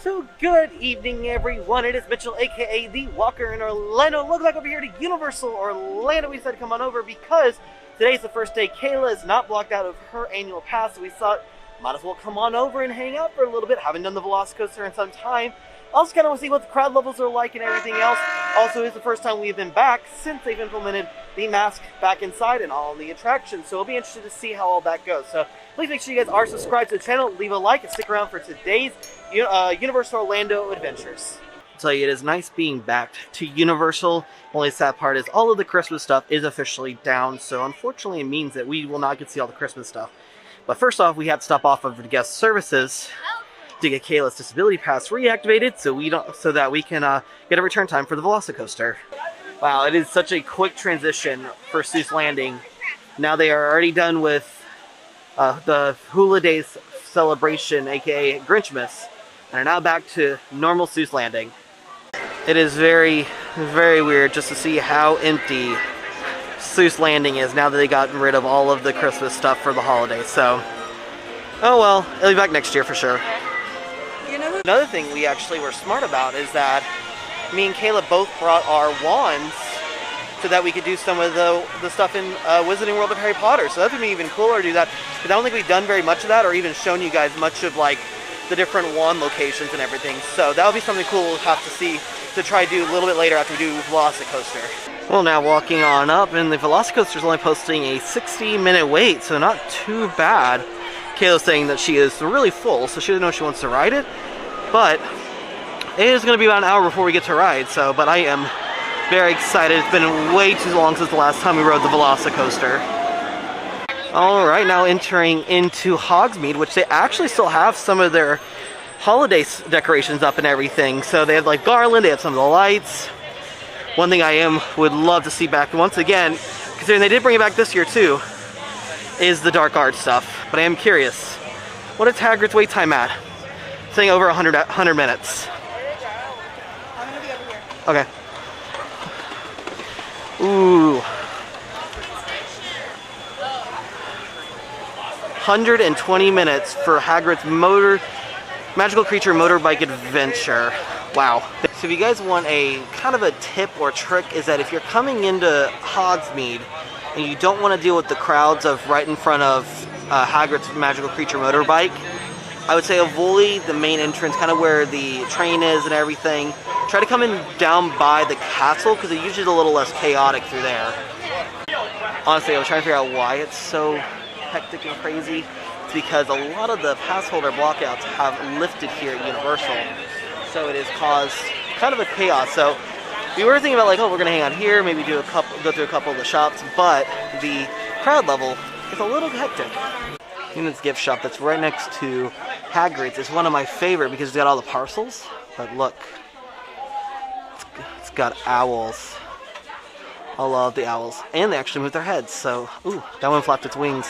So good evening everyone, it is Mitchell aka The Walker in Orlando. Welcome back over here to Universal Orlando. We decided to come on over because today's the first day Kayla is not blocked out of her annual pass, so we thought might as well come on over and hang out for a little bit. Haven't done the Velocicoaster in some time. Also kind of want to see what the crowd levels are like and everything else. Also, it's the first time we've been back since they've implemented the mask back inside and all the attractions. So we'll be interested to see how all that goes. So please make sure you guys are subscribed to the channel, leave a like, and stick around for today's Universal Orlando adventures. I'll tell you, it is nice being back to Universal. Only sad part is all of the Christmas stuff is officially down. So unfortunately, it means that we will not get to see all the Christmas stuff. But first off, we have to stop off of the guest services to get Kayla's disability pass reactivated, so that we can get a return time for the Velocicoaster. Wow, it is such a quick transition for Seuss Landing. Now they are already done with the Hula Days celebration, aka Grinchmas, and are now back to normal Seuss Landing. It is very, very weird just to see how empty Seuss Landing is now that they've gotten rid of all of the Christmas stuff for the holidays. So, oh well, it'll be back next year for sure. Another thing we actually were smart about is that me and Kayla both brought our wands so that we could do some of the stuff in Wizarding World of Harry Potter. So that would be even cooler to do that. But I don't think we've done very much of that or even shown you guys much of like the different wand locations and everything. So that would be something cool we'll have to see to try to do a little bit later after we do Velocicoaster. Well, now walking on up, and the Velocicoaster is only posting a 60-minute wait, so not too bad. Kayla's saying that she is really full, so she doesn't know if she wants to ride it. But it is going to be about an hour before we get to ride, but I am very excited. It's been way too long since the last time we rode the Velocicoaster. Alright, now entering into Hogsmeade, which they actually still have some of their holiday decorations up and everything. So they have like garland, they have some of the lights. One thing I would love to see back once again, considering they did bring it back this year too, is the dark art stuff. But I am curious, what is Hagrid's wait time at? Saying over 100 minutes. I'm gonna be over here. Okay. Ooh. 120 minutes for Hagrid's Magical Creature Motorbike Adventure. Wow. So if you guys want a kind of a tip or trick, is that if you're coming into Hogsmeade and you don't want to deal with the crowds of right in front of Hagrid's Magical Creature Motorbike, I would say avoid the main entrance, kind of where the train is and everything. Try to come in down by the castle, because it's usually a little less chaotic through there. Honestly, I was trying to figure out why it's so hectic and crazy. It's because a lot of the pass holder blockouts have lifted here at Universal. So it has caused kind of a chaos. So we were thinking about like, oh, we're going to hang out here, maybe go through a couple of the shops, but the crowd level is a little hectic. This gift shop that's right next to Hagrid's is one of my favorite because it's got all the parcels. But look, it's got owls. I love the owls, and they actually move their heads. So, ooh, that one flapped its wings.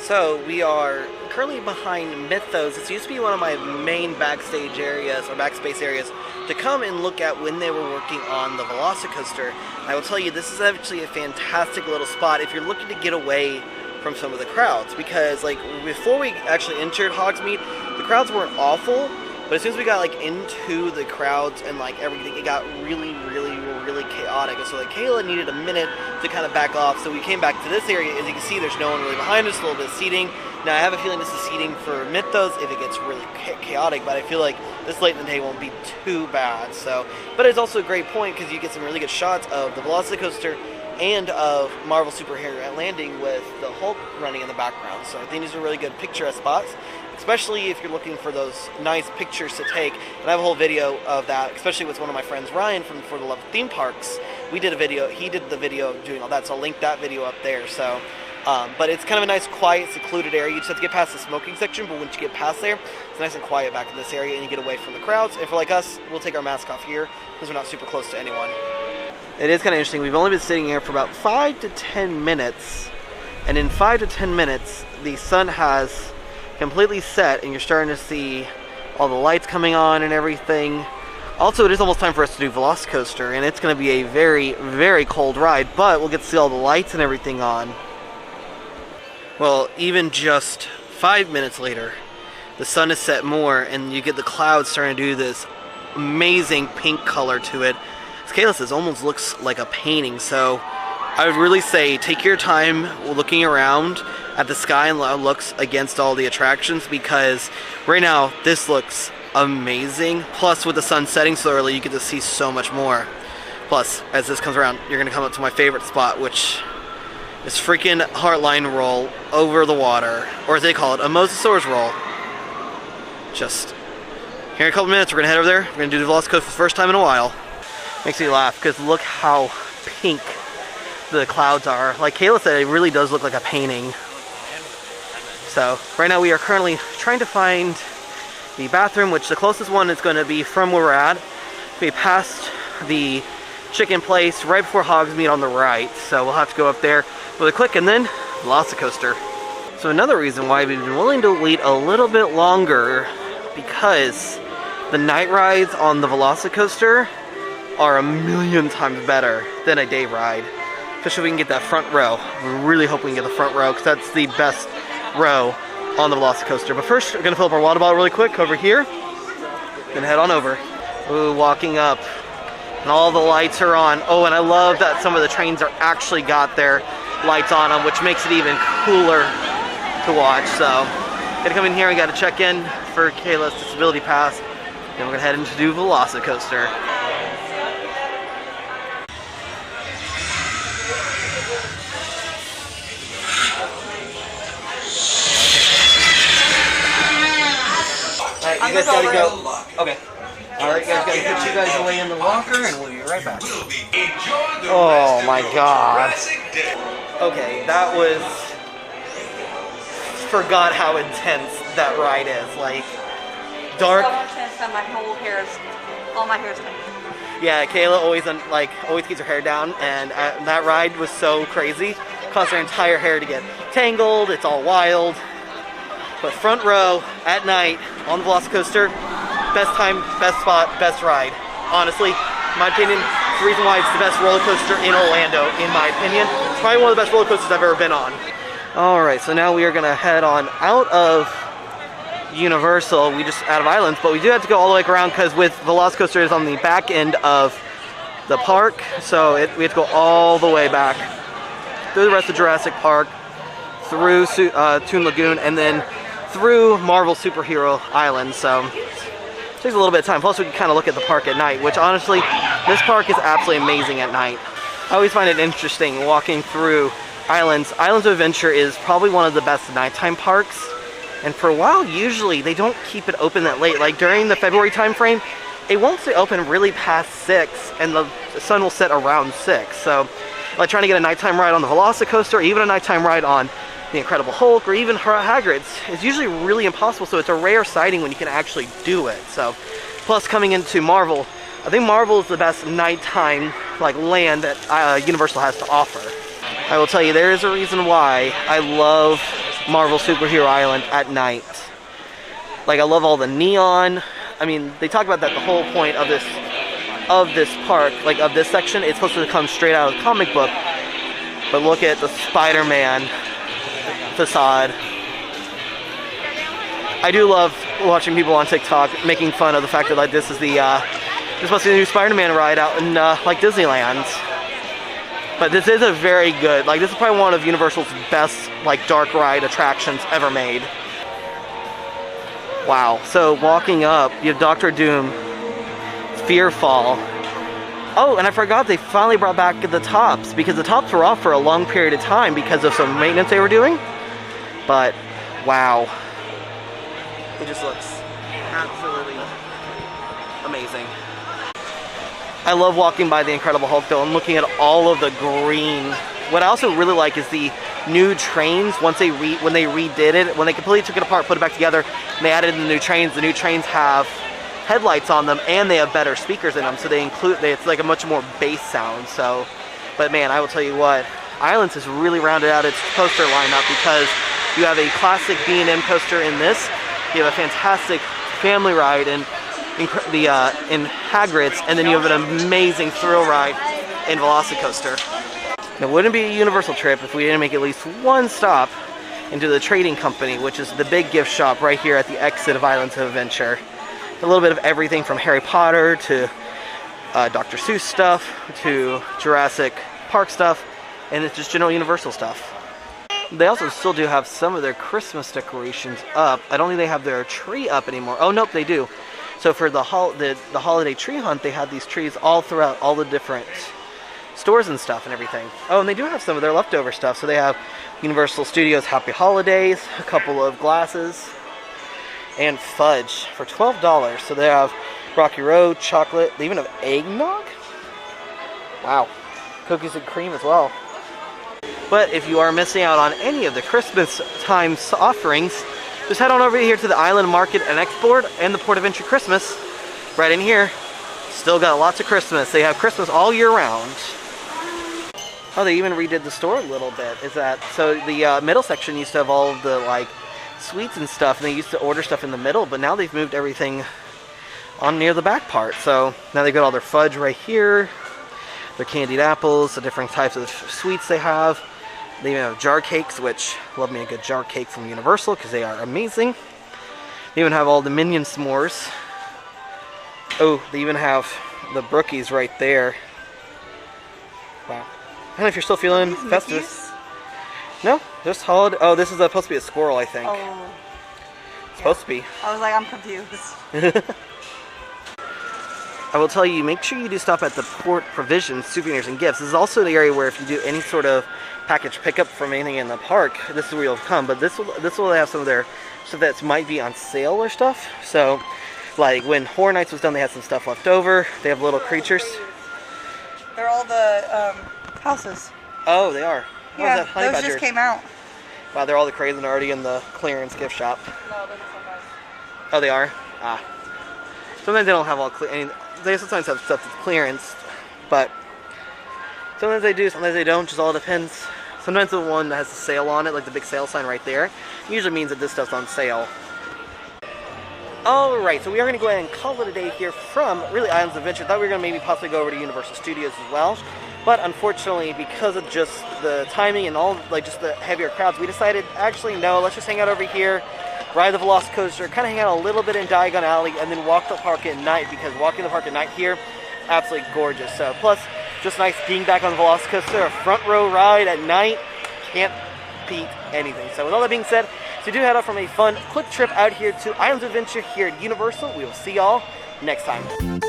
So we are currently behind Mythos. It used to be one of my main backstage areas or backspace areas to come and look at when they were working on the Velocicoaster. I will tell you, this is actually a fantastic little spot if you're looking to get away from some of the crowds, because like before we actually entered Hogsmeade, the crowds weren't awful, but as soon as we got like into the crowds and like everything, it got really chaotic. And so like Kayla needed a minute to kind of back off, so we came back to this area. As you can see, there's no one really behind us, a little bit of seating. Now I have a feeling this is seating for Mythos if it gets really chaotic, but I feel like this late in the day won't be too bad. So, but it's also a great point because you get some really good shots of the Velocicoaster and of Marvel Superhero Landing with the Hulk running in the background. So I think these are really good picturesque spots, especially if you're looking for those nice pictures to take. And I have a whole video of that, especially with one of my friends, Ryan, from For the Love of Theme Parks. We did a video, he did the video doing all that, so I'll link that video up there. So, but it's kind of a nice, quiet, secluded area. You just have to get past the smoking section, but once you get past there, it's nice and quiet back in this area, and you get away from the crowds. And for like us, we'll take our mask off here, because we're not super close to anyone. It is kind of interesting. We've only been sitting here for about 5 to 10 minutes, and in 5 to 10 minutes, the sun has completely set, and you're starting to see all the lights coming on and everything. Also, it is almost time for us to do Velocicoaster, and it's going to be a very, very cold ride, but we'll get to see all the lights and everything on. Well, even just 5 minutes later, the sun is set more, and you get the clouds starting to do this amazing pink color to it. As Kayla says, almost looks like a painting. So I would really say take your time looking around at the sky and looks against all the attractions, because right now this looks amazing. Plus with the sun setting so early, you get to see so much more. Plus, as this comes around, you're gonna come up to my favorite spot, which is freaking Heartline Roll over the water, or as they call it, a Mosasaurus roll. Just here in a couple minutes, we're gonna head over there. We're gonna do the Velocicoaster for the first time in a while. Makes me laugh because look how pink the clouds are. Like Kayla said, it really does look like a painting. So right now we are currently trying to find the bathroom, which the closest one is going to be from where we're at. We passed the chicken place right before Hogsmeade on the right, so we'll have to go up there really quick and then Velocicoaster. So another reason why we've been willing to wait a little bit longer, because the night rides on the Velocicoaster are a million times better than a day ride. Especially if we can get that front row. We really hope we can get the front row, because that's the best row on the Velocicoaster. But first, we're gonna fill up our water bottle really quick over here. Then head on over. Ooh, walking up. And all the lights are on. Oh, and I love that some of the trains are actually got their lights on them, which makes it even cooler to watch. So, gotta come in here and gotta check in for Kayla's disability pass. Then we're gonna head into the Velocicoaster. Alright, you guys gotta go. Okay. Alright, guys, gotta put you guys away in the locker and we'll be right back. Oh my god. Okay, that was... Forgot how intense that ride is. Like, dark. So intense that my whole hair is... All my hair is tangled. Yeah, Kayla always keeps her hair down, and that ride was so crazy. Caused her entire hair to get tangled, it's all wild. But front row, at night, on the Velocicoaster, best time, best spot, best ride. Honestly, in my opinion, the reason why it's the best roller coaster in Orlando, in my opinion. It's probably one of the best roller coasters I've ever been on. Alright, so now we are gonna head on out of Universal. We just out of Islands, but we do have to go all the way around because with Velocicoaster is on the back end of the park, so we have to go all the way back through the rest of Jurassic Park, through Toon Lagoon, and then through Marvel Superhero Island. So it takes a little bit of time. Plus we can kind of look at the park at night, which honestly, this park is absolutely amazing at night. I always find it interesting walking through Islands. Islands of Adventure is probably one of the best nighttime parks. And for a while, usually, they don't keep it open that late. Like, during the February time frame, it won't stay open really past 6, and the sun will set around 6. So, like, trying to get a nighttime ride on the Velocicoaster, or even a nighttime ride on the Incredible Hulk, or even Hagrid's, is usually really impossible, so it's a rare sighting when you can actually do it. So, plus coming into Marvel, I think Marvel is the best nighttime, like, land that Universal has to offer. I will tell you, there is a reason why I love Marvel Superhero Island at night. Like, I love all the neon. I mean, they talk about that the whole point of this park, like of this section, it's supposed to come straight out of the comic book. But look at the Spider-Man facade. I do love watching people on TikTok making fun of the fact that like this is this must be the new Spider-Man ride out in like Disneyland. But this is a very good, like this is probably one of Universal's best like dark ride attractions ever made. Wow, so walking up, you have Doctor Doom, Fearfall. Oh, and I forgot they finally brought back the tops, because the tops were off for a long period of time because of some maintenance they were doing. But, wow. It just looks absolutely amazing. I love walking by the Incredible Hulk though and looking at all of the green. What I also really like is the new trains. When they redid it, when they completely took it apart, put it back together, and they added in the new trains have headlights on them and they have better speakers in them, so it's like a much more bass sound. So, but man, I will tell you what, Islands has really rounded out its coaster lineup, because you have a classic B&M coaster in this, you have a fantastic family ride in Hagrid's, and then you have an amazing thrill ride in Velocicoaster. Now, it wouldn't be a Universal trip if we didn't make at least one stop into the trading company, which is the big gift shop right here at the exit of Islands of Adventure. A little bit of everything from Harry Potter to Dr. Seuss stuff to Jurassic Park stuff, and it's just general Universal stuff. They also still do have some of their Christmas decorations up. I don't think they have their tree up anymore. Oh, nope, they do. So for the holiday tree hunt, they had these trees all throughout all the different stores and stuff and everything. Oh, and they do have some of their leftover stuff. So they have Universal Studios Happy Holidays, a couple of glasses, and fudge for $12. So they have Rocky Road, chocolate, they even have eggnog? Wow. Cookies and cream as well. But if you are missing out on any of the Christmas time offerings, just head on over here to the Island Market and Export and the Port of Entry Christmas. Right in here. Still got lots of Christmas. They have Christmas all year round. Oh, they even redid the store a little bit. So the middle section used to have all of the like sweets and stuff, and they used to order stuff in the middle, but now they've moved everything on near the back part. So now they've got all their fudge right here, their candied apples, the different types of sweets they have. They even have jar cakes, which love me a good jar cake from Universal because they are amazing. They even have all the Minion s'mores. Oh, they even have the Brookies right there. Wow. I don't know if you're still feeling festive. No, just holiday. Oh, this is supposed to be a squirrel, I think. Oh. It's supposed to be. I was like, I'm confused. I will tell you, make sure you do stop at the Port Provisions, Souvenirs, and Gifts. This is also the area where if you do any sort of package pickup from anything in the park, this is where you'll come. But this will have some of their stuff that might be on sale or stuff. So, like when Horror Nights was done, they had some stuff left over. They have little creatures. They're all the houses. Oh, they are. Yeah, those just came out. Wow, they're all the crazy and already in the clearance gift shop. No, those are somebody's. Oh, they are? Ah. Sometimes they don't have all they sometimes have stuff that's clearance, but sometimes they do, sometimes they don't, just all depends. Sometimes the one that has a sale on it, like the big sale sign right there, usually means that this stuff's on sale. Alright, so we are going to go ahead and call it a day here from, really, Islands of Adventure. Thought we were going to maybe possibly go over to Universal Studios as well, but unfortunately, because of just the timing and all, like, just the heavier crowds, we decided, actually, no, let's just hang out over here, ride the Velocicoaster, kind of hang out a little bit in Diagon Alley, and then walk the park at night, because walking the park at night here, absolutely gorgeous. So, plus, just nice being back on the Velocicoaster, a front row ride at night, can't beat anything. So with all that being said, so do head out from a fun, quick trip out here to Islands of Adventure here at Universal. We will see y'all next time.